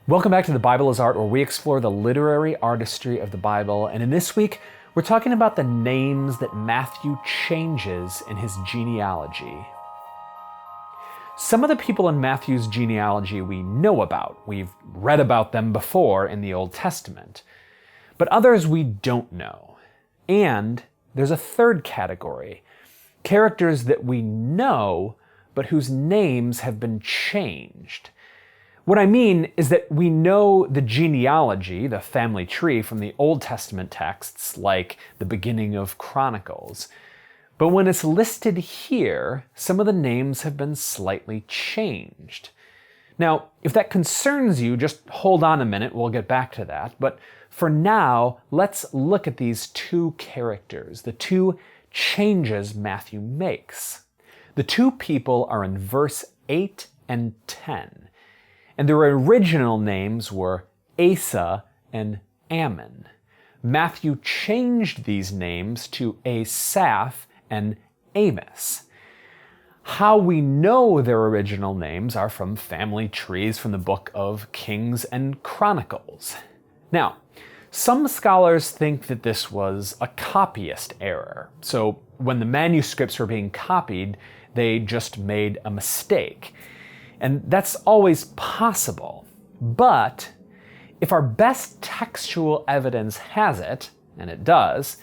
Welcome back to The Bible is Art, where we explore the literary artistry of the Bible. And in this week, we're talking about the names that Matthew changes in his genealogy. Some of the people in Matthew's genealogy we know about. We've read about them before in the Old Testament. But others we don't know. And there's a third category. Characters that we know, but whose names have been changed. What I mean is that we know the genealogy, the family tree, from the Old Testament texts, like the beginning of Chronicles. But when it's listed here, some of the names have been slightly changed. Now, if that concerns you, just hold on a minute, we'll get back to that. But for now, let's look at these two characters, the two changes Matthew makes. The two people are in verse 8 and 10. And their original names were Asa and Ammon. Matthew changed these names to Asaph and Amos. How we know their original names are from family trees from the book of Kings and Chronicles. Now, some scholars think that this was a copyist error. So when the manuscripts were being copied, they just made a mistake. And that's always possible. But if our best textual evidence has it, and it does,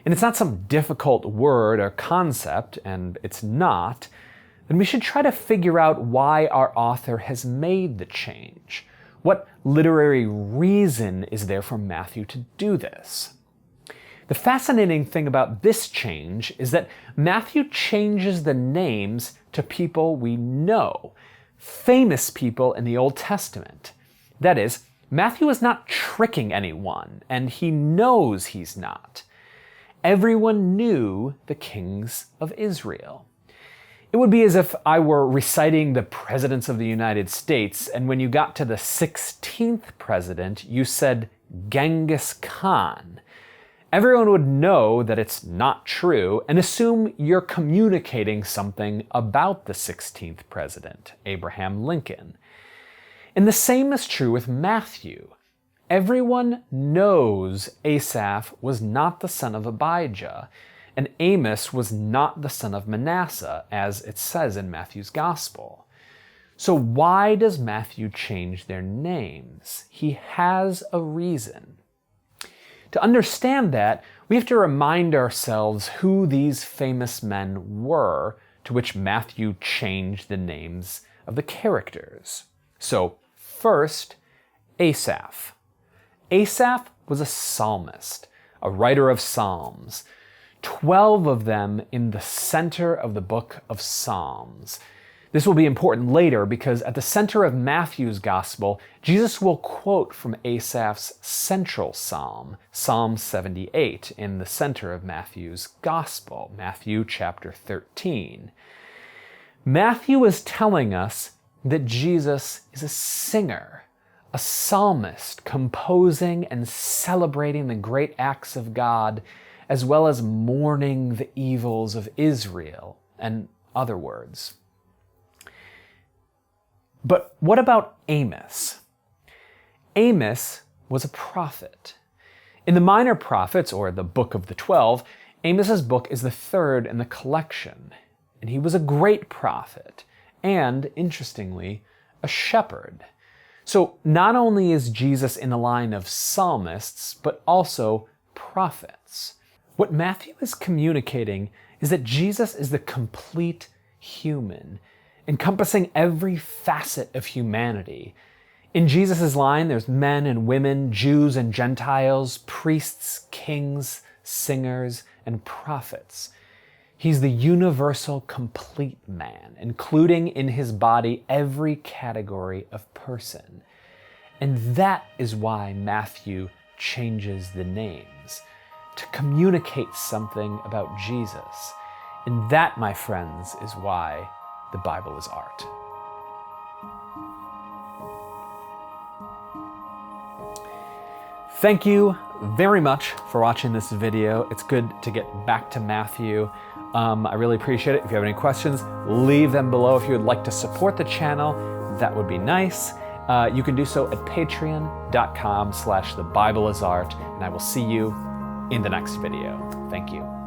and it's not some difficult word or concept, and it's not, then we should try to figure out why our author has made the change. What literary reason is there for Matthew to do this? The fascinating thing about this change is that Matthew changes the names to people we know, famous people in the Old Testament. That is, Matthew is not tricking anyone, and he knows he's not. Everyone knew the kings of Israel. It would be as if I were reciting the presidents of the United States, and when you got to the 16th president, you said Genghis Khan. Everyone would know that it's not true and assume you're communicating something about the 16th president, Abraham Lincoln. And the same is true with Matthew. Everyone knows Asaph was not the son of Abijah, and Amos was not the son of Manasseh, as it says in Matthew's Gospel. So why does Matthew change their names? He has a reason. To understand that, we have to remind ourselves who these famous men were, to which Matthew changed the names of the characters. So, first, Asaph. Asaph was a psalmist, a writer of psalms. 12 of them in the center of the book of Psalms. This will be important later because at the center of Matthew's Gospel, Jesus will quote from Asaph's central psalm, Psalm 78, in the center of Matthew's Gospel, Matthew chapter 13. Matthew is telling us that Jesus is a singer, a psalmist, composing and celebrating the great acts of God, as well as mourning the evils of Israel, and other words. But what about Amos? Amos was a prophet. In the Minor Prophets, or the Book of the 12, Amos's book is the third in the collection. And he was a great prophet, and, interestingly, a shepherd. So not only is Jesus in the line of psalmists, but also prophets. What Matthew is communicating is that Jesus is the complete human, encompassing every facet of humanity. In Jesus' line, there's men and women, Jews and Gentiles, priests, kings, singers, and prophets. He's the universal complete man, including in his body every category of person. And that is why Matthew changes the names, to communicate something about Jesus. And that, my friends, is why the Bible is art. Thank you very much for watching this video. It's good to get back to Matthew. I really appreciate it. If you have any questions, leave them below. If you would like to support the channel, that would be nice. you can do so at patreon.com/thebibleisart, and I will see you in the next video. Thank you.